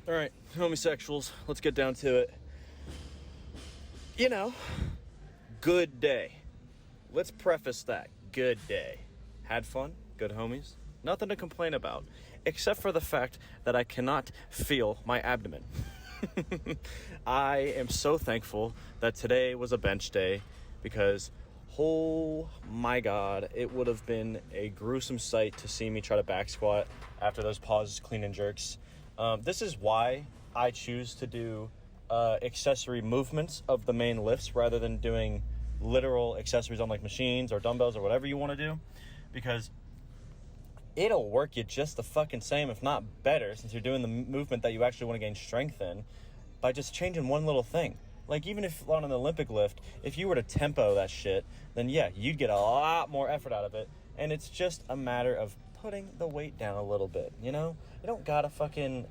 All right, homosexuals, let's get down to it. You know, good day. Let's preface that. Good day. Had fun? Good homies? Nothing to complain about, except for the fact that I cannot feel my abdomen. I am so thankful that today was a bench day because, oh my God, it would have been a gruesome sight to see me try to back squat after those pauses, clean and jerks. This is why I choose to do accessory movements of the main lifts rather than doing literal accessories on like machines or dumbbells or whatever you want to do, because it'll work you just the fucking same, if not better, since you're doing the movement that you actually want to gain strength in by just changing one little thing. Like, even if on an Olympic lift, if you were to tempo that shit, then yeah, you'd get a lot more effort out of it. And it's just a matter of putting the weight down a little bit, you know? You don't gotta fucking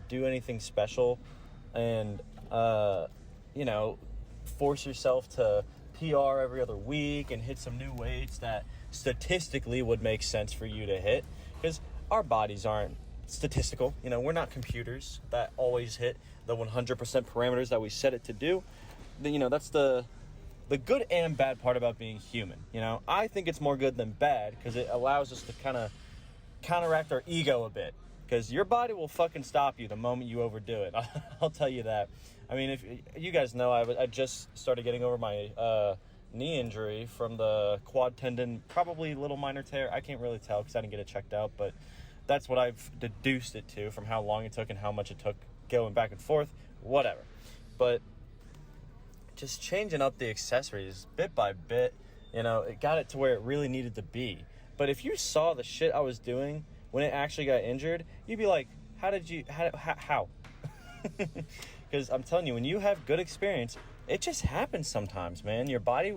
do anything special and, force yourself to PR every other week and hit some new weights that statistically would make sense for you to hit, because our bodies aren't statistical. We're not computers that always hit the 100% parameters that we set it to do. That's the good and bad part about being human. I think it's more good than bad because it allows us to kind of counteract our ego a bit, because your body will fucking stop you the moment you overdo it. I'll tell you that. I mean, if you guys know, I just started getting over my knee injury from the quad tendon, probably a little minor tear. I can't really tell because I didn't get it checked out, but that's what I've deduced it to from how long it took and how much it took going back and forth, whatever. But just changing up the accessories bit by bit, it got it to where it really needed to be. But if you saw the shit I was doing when it actually got injured, you'd be like, how? Because I'm telling you, when you have good experience, it just happens sometimes, man. Your body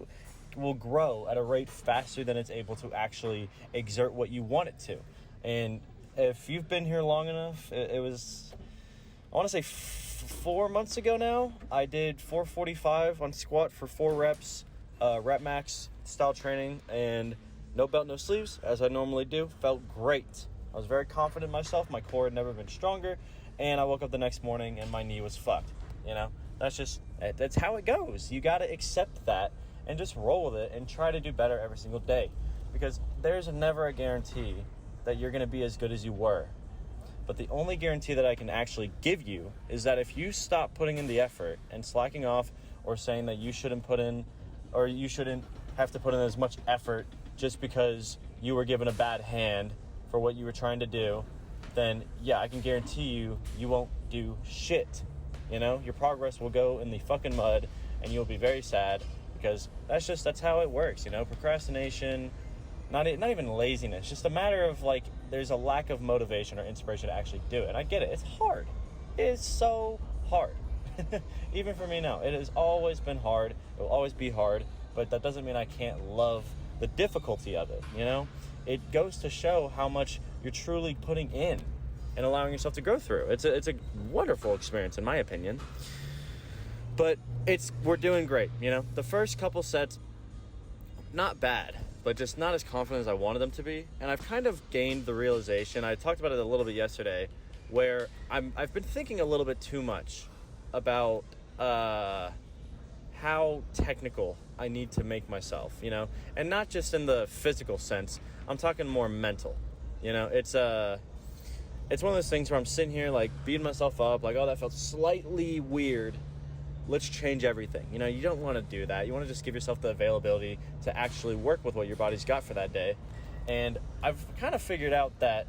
will grow at a rate faster than it's able to actually exert what you want it to. And if you've been here long enough, it was, I want to say 4 months ago now, I did 445 on squat for 4 reps, rep max style training, and no belt, no sleeves, as I normally do. Felt great. I was very confident in myself. My core had never been stronger. And I woke up the next morning and my knee was fucked. That's how it goes. You got to accept that and just roll with it and try to do better every single day. Because there's never a guarantee that you're going to be as good as you were. But the only guarantee that I can actually give you is that if you stop putting in the effort and slacking off, or saying that you shouldn't put in, or you shouldn't have to put in as much effort just because you were given a bad hand for what you were trying to do, then yeah, I can guarantee you won't do shit. Your progress will go in the fucking mud and you'll be very sad, because that's how it works. Procrastination, not even laziness, just a matter of like, there's a lack of motivation or inspiration to actually do it. I get it. It's hard. It is so hard. Even for me now, it has always been hard. It will always be hard, but that doesn't mean I can't love the difficulty of it. It goes to show how much you're truly putting in and allowing yourself to go through. It's a wonderful experience, in my opinion. But we're doing great. The first couple sets, not bad, but just not as confident as I wanted them to be. And I've kind of gained the realization, I talked about it a little bit yesterday, where I've been thinking a little bit too much about how technical I need to make myself, and not just in the physical sense. I'm talking more mental. It's one of those things where I'm sitting here like beating myself up, like, oh, that felt slightly weird. Let's change everything. You don't want to do that. You want to just give yourself the availability to actually work with what your body's got for that day. And I've kind of figured out that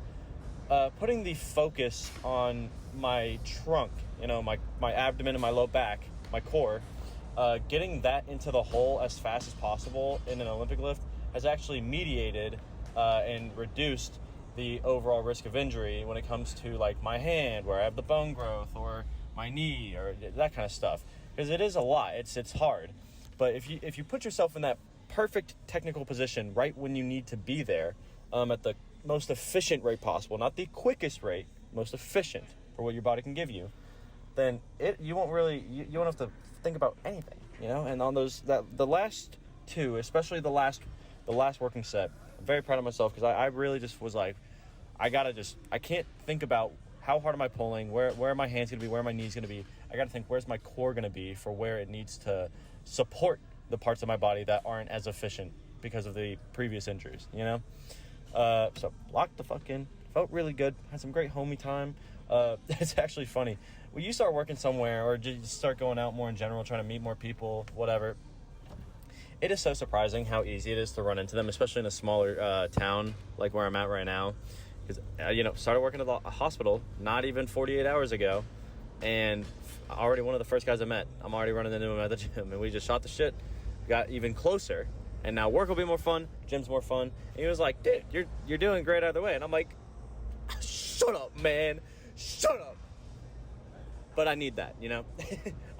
putting the focus on my trunk, my abdomen and my low back, my core, getting that into the hole as fast as possible in an Olympic lift has actually mediated and reduced the overall risk of injury when it comes to like my hand, where I have the bone growth, or my knee, or that kind of stuff. Because it is a lot. It's hard. But if you put yourself in that perfect technical position right when you need to be there, at the most efficient rate possible, not the quickest rate, most efficient for what your body can give you, then you won't have to think about anything, And on the last two, especially the last working set, I'm very proud of myself, because I really just was like, I can't think about how hard am I pulling? Where are my hands going to be? Where are my knees going to be? I got to think, where's my core going to be for where it needs to support the parts of my body that aren't as efficient because of the previous injuries, you know? So locked the fuck in. Felt really good. Had some great homie time. It's actually funny. When you start working somewhere or just start going out more in general, trying to meet more people, whatever, it is so surprising how easy it is to run into them, especially in a smaller town like where I'm at right now. Because, started working at the hospital not even 48 hours ago, and already one of the first guys I met. I'm already running into him at the gym, and we just shot the shit, got even closer, and now work will be more fun, gym's more fun. And he was like, dude, you're doing great either way. And I'm like, shut up, man. Shut up. But I need that, I'm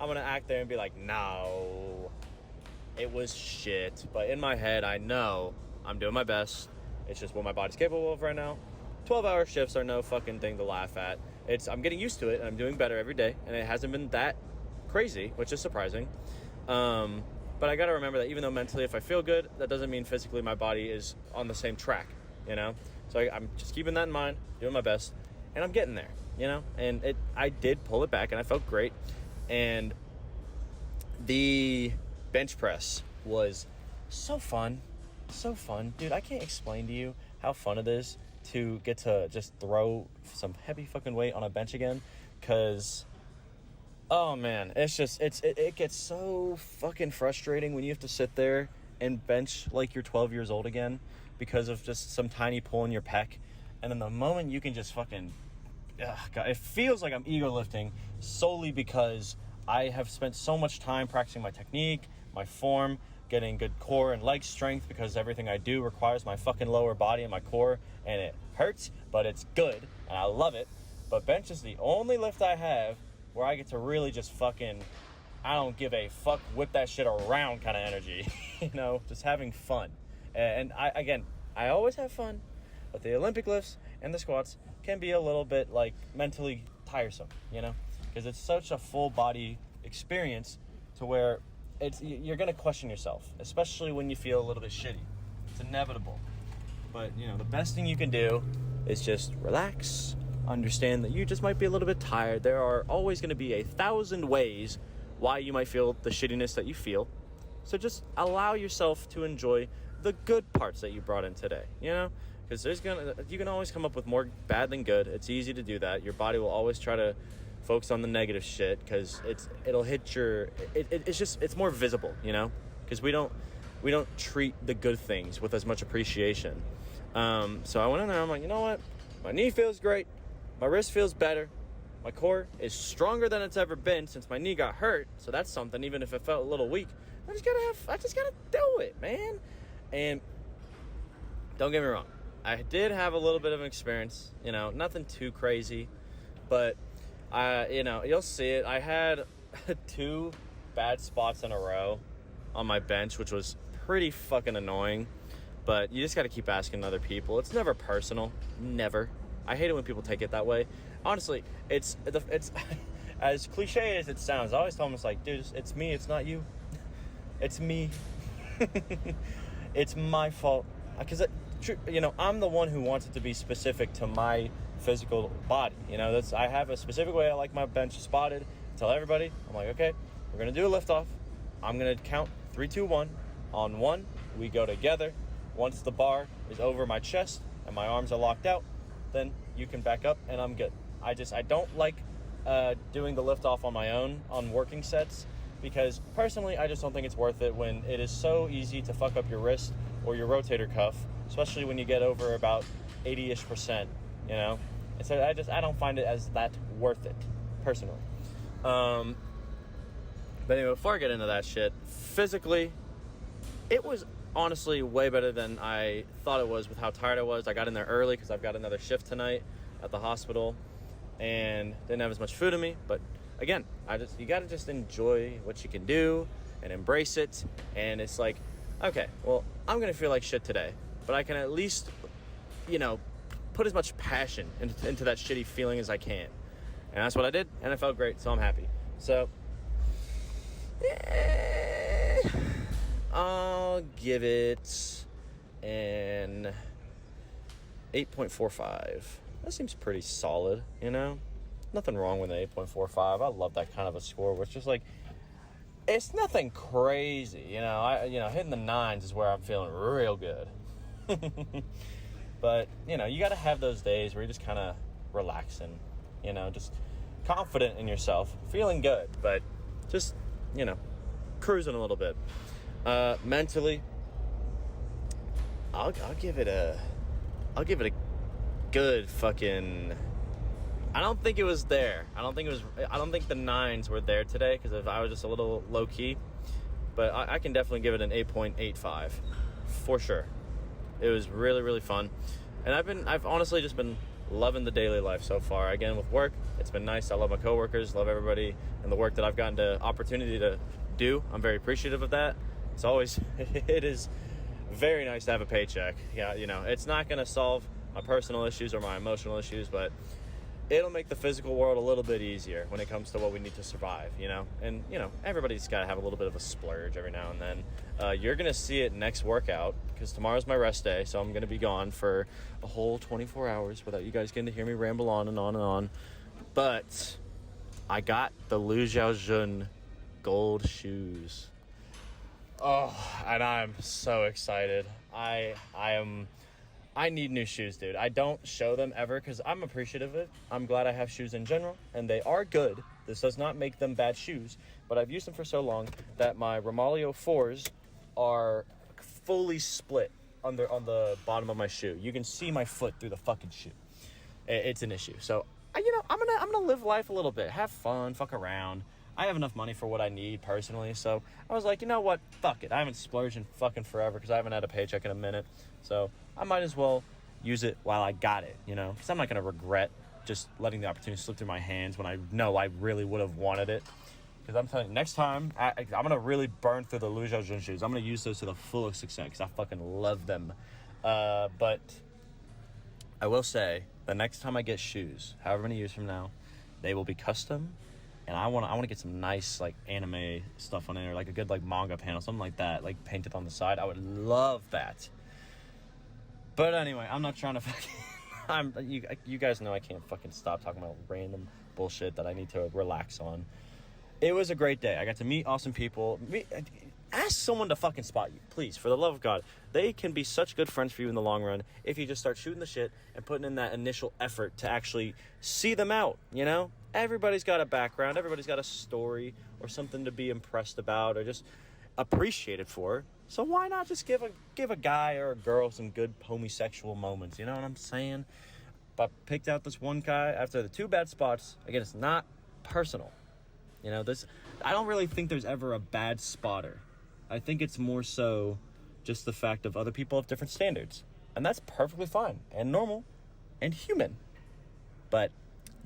going to act there and be like, no, it was shit. But in my head, I know I'm doing my best. It's just what my body's capable of right now. 12-hour shifts are no fucking thing to laugh at. I'm getting used to it, and I'm doing better every day. And it hasn't been that crazy, which is surprising. But I got to remember that even though mentally, if I feel good, that doesn't mean physically my body is on the same track, So I'm just keeping that in mind, doing my best, and I'm getting there, And I did pull it back, and I felt great. And the bench press was so fun. Dude, I can't explain to you how fun it is to get to just throw some heavy fucking weight on a bench again, because oh man, it's just it gets so fucking frustrating when you have to sit there and bench like you're 12 years old again because of just some tiny pull in your pec, and then the moment you can just fucking God, it feels like I'm ego lifting solely because I have spent so much time practicing my technique, my form, getting good core and leg strength, because everything I do requires my fucking lower body and my core, and it hurts, but it's good, and I love it. But bench is the only lift I have where I get to really just fucking, I don't give a fuck, whip that shit around kind of energy, just having fun. And I always have fun, but the Olympic lifts and the squats can be a little bit like mentally tiresome, because it's such a full body experience to where you're going to question yourself, especially when you feel a little bit shitty. It's inevitable. But, the best thing you can do is just relax, understand that you just might be a little bit tired. There are always going to be 1,000 ways why you might feel the shittiness that you feel. So just allow yourself to enjoy the good parts that you brought in today, because you can always come up with more bad than good. It's easy to do that. Your body will always try to focus on the negative shit because it'll hit it's more visible, because we don't treat the good things with as much appreciation. So I went in there, I'm like, you know what, my knee feels great, my wrist feels better, my core is stronger than it's ever been since my knee got hurt, so that's something. Even if it felt a little weak, I just gotta do it, man. And don't get me wrong, I did have a little bit of an experience, nothing too crazy, but you'll see it. I had 2 bad spots in a row on my bench, which was pretty fucking annoying. But you just got to keep asking other people. It's never personal. Never. I hate it when people take it that way. Honestly, it's as cliche as it sounds. I always tell them, it's like, dude, it's me. It's not you. It's me. It's my fault. Because, I'm the one who wants it to be specific to my physical body. I have a specific way I like my bench spotted. I tell everybody, I'm like, okay, we're going to do a lift off. I'm going to count 3, 2, 1. On 1, we go together. Once the bar is over my chest and my arms are locked out, then you can back up and I'm good. I don't like doing the lift off on my own on working sets, because personally I just don't think it's worth it when it is so easy to fuck up your wrist or your rotator cuff, especially when you get over about 80-ish%, And so I don't find it as that worth it, personally. But anyway, before I get into that shit, physically, it was honestly way better than I thought it was with how tired I was. I got in there early because I've got another shift tonight at the hospital and didn't have as much food in me. But again, you got to just enjoy what you can do and embrace it. And it's like, okay, well, I'm going to feel like shit today, but I can at least, put as much passion into that shitty feeling as I can. And that's what I did, and I felt great, so I'm happy. So, I'll give it an 8.45. that seems pretty solid, you know? Nothing wrong with an 8.45. I love that kind of a score where it's just like, it's nothing crazy, you know? Hitting the 9s is where I'm feeling real good. But, you know, you got to have those days where you're just kind of relaxing, you know, just confident in yourself, feeling good, but just, you know, cruising a little bit. Mentally, I'll give it a good fucking. I don't think it was there. I don't think the 9s were there today, because if I was just a little low key, but I can definitely give it an 8.85 for sure. It was really, really fun, and I've honestly just been loving the daily life so far. Again, with work, it's been nice. I love my coworkers, love everybody, and the work that I've gotten the opportunity to do. I'm very appreciative of that. It is very nice to have a paycheck. Yeah, you know, it's not going to solve my personal issues or my emotional issues, but it'll make the physical world a little bit easier when it comes to what we need to survive, you know? And, you know, everybody's got to have a little bit of a splurge every now and then. You're going to see it next workout, because tomorrow's my rest day, so I'm going to be gone for a whole 24 hours without you guys getting to hear me ramble on and on and on. But I got the Liu Xiaojun gold shoes. Oh, and I'm so excited. I need new shoes, dude. I don't show them ever because I'm appreciative of it. I'm glad I have shoes in general, and they are good. This does not make them bad shoes, but I've used them for so long that my Romalio 4s are fully split on the bottom of my shoe. You can see my foot through the fucking shoe. It's an issue. So, you know, I'm gonna live life a little bit, have fun, fuck around. I have enough money for what I need personally, so I was like, you know what, fuck it. I haven't splurged in fucking forever because I haven't had a paycheck in a minute, so I might as well use it while I got it, you know, because I'm not going to regret just letting the opportunity slip through my hands when I know I really would have wanted it. Because I'm telling you, next time, I'm going to really burn through the Liu Xiaojun shoes. I'm going to use those to the fullest extent because I fucking love them. But I will say, the next time I get shoes, however many years from now, they will be custom. And I want to get some nice, like, anime stuff on there, like a good, like, manga panel, something like that, like, painted on the side. I would love that. But anyway, I'm not trying to fucking... You guys know I can't fucking stop talking about random bullshit that I need to relax on. It was a great day. I got to meet awesome people. Ask someone to fucking spot you, please, for the love of God. They can be such good friends for you in the long run if you just start shooting the shit and putting in that initial effort to actually see them out, you know? Everybody's got a background. Everybody's got a story or something to be impressed about or just appreciated for. So why not just give a guy or a girl some good homosexual moments? You know what I'm saying? But I picked out this one guy after the 2 bad spots. Again, it's not personal. You know, I don't really think there's ever a bad spotter. I think it's more so just the fact of other people have different standards. And that's perfectly fine and normal and human. But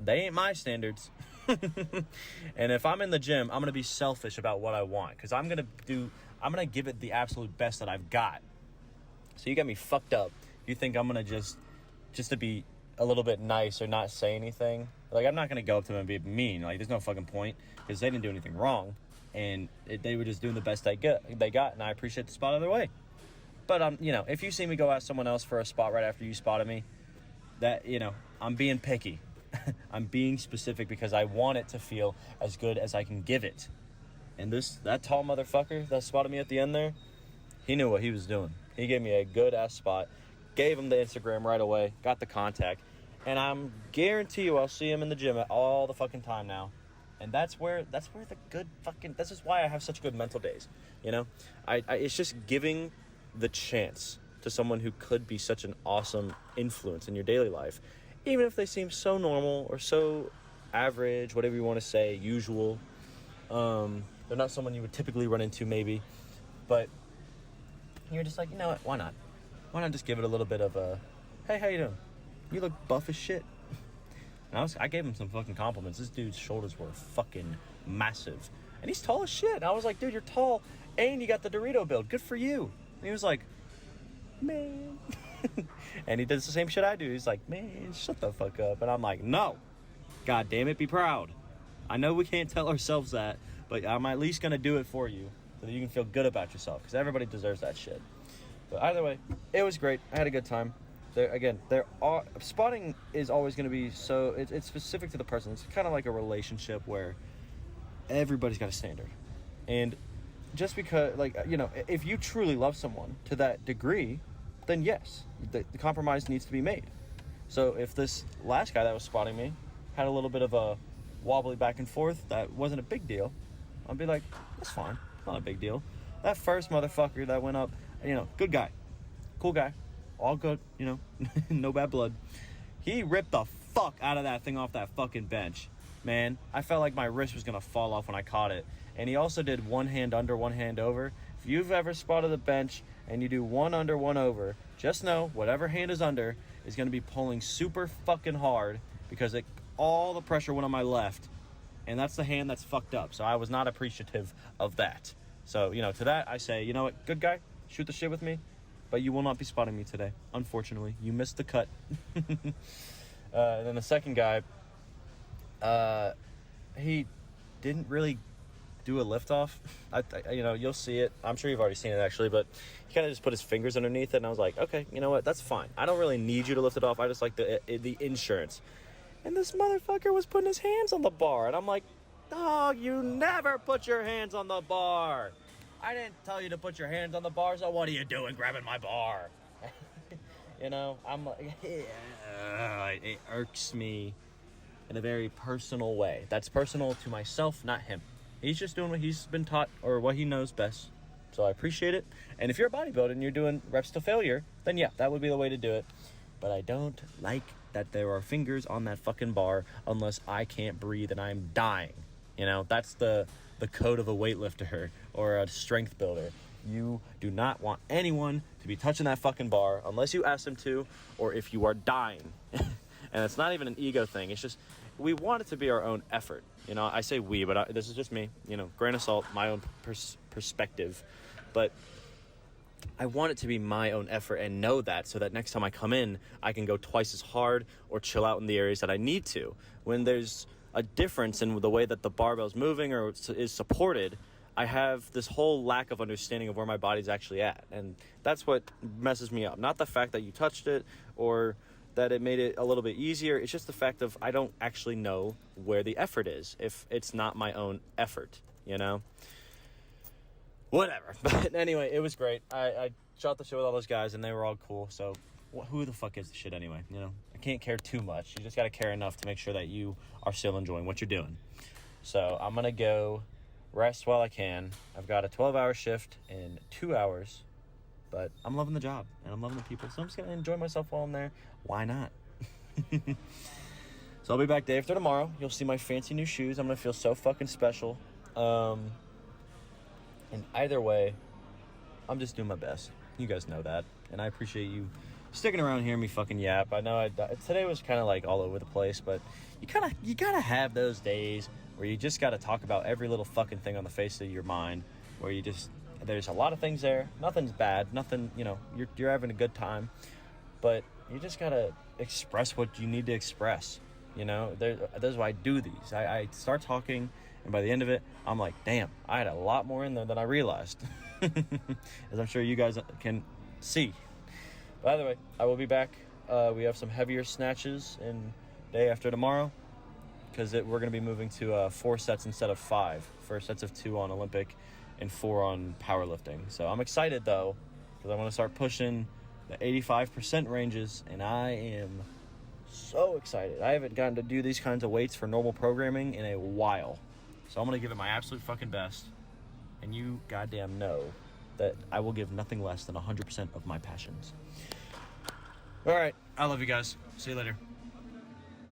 they ain't my standards. And if I'm in the gym, I'm going to be selfish about what I want. Because I'm going to give it the absolute best that I've got. So you got me fucked up. You think I'm going to just to be a little bit nice or not say anything. Like, I'm not going to go up to them and be mean. Like, there's no fucking point. Because they didn't do anything wrong. And they were just doing the best they got. And I appreciate the spot either way. But, you know, if you see me go at someone else for a spot right after you spotted me, that, you know, I'm being picky. I'm being specific because I want it to feel as good as I can give it. And that tall motherfucker that spotted me at the end there, he knew what he was doing. He gave me a good-ass spot, gave him the Instagram right away, got the contact, and I'm guarantee you I'll see him in the gym all the fucking time now. And that's where the good fucking... This is why I have such good mental days, you know? It's just giving the chance to someone who could be such an awesome influence in your daily life, even if they seem so normal or so average, whatever you want to say, usual. They're not someone you would typically run into, maybe. But you're just like, you know what? Why not? Why not just give it a little bit of a, hey, how you doing? You look buff as shit. And I gave him some fucking compliments. This dude's shoulders were fucking massive. And he's tall as shit. And I was like, dude, you're tall. And you got the Dorito build. Good for you. And he was like, man. And he does the same shit I do. He's like, man, shut the fuck up. And I'm like, no. God damn it, be proud. I know we can't tell ourselves that, but I'm at least going to do it for you so that you can feel good about yourself, because everybody deserves that shit. But either way, it was great. I had a good time. there are spotting is always going to be so it's specific to the person. It's kind of like a relationship where everybody's got a standard, and just because, like, you know, if you truly love someone to that degree, then yes, the compromise needs to be made. So if this last guy that was spotting me had a little bit of a wobbly back and forth, that wasn't a big deal, I'd be like, that's fine, not a big deal. That first motherfucker that went up, you know, good guy, cool guy, all good, you know, no bad blood. He ripped the fuck out of that thing off that fucking bench. Man, I felt like my wrist was gonna fall off when I caught it. And he also did one hand under, one hand over. If you've ever spotted the bench and you do one under, one over, just know whatever hand is under is gonna be pulling super fucking hard because all the pressure went on my left, and that's the hand that's fucked up. So I was not appreciative of that. So, you know, to that I say, you know what, good guy, shoot the shit with me, but you will not be spotting me today. Unfortunately, you missed the cut. And then the second guy, he didn't really do a lift off. You know, you'll see it. I'm sure you've already seen it actually, but he kind of just put his fingers underneath it, and I was like, okay, you know what? That's fine. I don't really need you to lift it off. I just like the insurance. And this motherfucker was putting his hands on the bar, and I'm like, dog, you never put your hands on the bar. I didn't tell you to put your hands on the bar, so what are you doing grabbing my bar? You know, I'm like, it irks me in a very personal way. That's personal to myself, not him. He's just doing what he's been taught or what he knows best. So I appreciate it. And if you're a bodybuilder and you're doing reps to failure, then yeah, that would be the way to do it. But I don't like that there are fingers on that fucking bar unless I can't breathe and I'm dying. You know, that's the code of a weightlifter or a strength builder. You do not want anyone to be touching that fucking bar unless you ask them to, or if you are dying. And it's not even an ego thing. It's just, we want it to be our own effort. You know, I say we, but this is just me. You know, grain of salt, my own perspective. But I want it to be my own effort and know that, so that next time I come in, I can go twice as hard or chill out in the areas that I need to. When there's a difference in the way that the barbell's moving or is supported, I have this whole lack of understanding of where my body's actually at. And that's what messes me up. Not the fact that you touched it or that it made it a little bit easier. It's just the fact of I don't actually know where the effort is if it's not my own effort, you know? Whatever. But anyway, it was great. I shot the show with all those guys, and they were all cool. So who the fuck gives a shit anyway, you know? I can't care too much. You just got to care enough to make sure that you are still enjoying what you're doing. So I'm going to go rest while I can. I've got a 12-hour shift in 2 hours. But I'm loving the job, and I'm loving the people, so I'm just going to enjoy myself while I'm there. Why not? So I'll be back day after tomorrow. You'll see my fancy new shoes. I'm going to feel so fucking special. And either way, I'm just doing my best. You guys know that. And I appreciate you sticking around hearing me fucking yap. I know today was kind of like all over the place, but you gotta have those days where you just got to talk about every little fucking thing on the face of your mind, where you just... There's a lot of things there. Nothing's bad. Nothing, you know, you're having a good time. But you just got to express what you need to express. You know, that's why I do these. I start talking, and by the end of it, I'm like, damn, I had a lot more in there than I realized. As I'm sure you guys can see. By the way, I will be back. We have some heavier snatches in day after tomorrow, because we're going to be moving to 4 sets instead of 5. For sets of 2 on Olympic and 4 on powerlifting. So I'm excited though, because I want to start pushing the 85% ranges, and I am so excited. I haven't gotten to do these kinds of weights for normal programming in a while. So I'm going to give it my absolute fucking best, and you goddamn know that I will give nothing less than 100% of my passions. All right, I love you guys. See you later.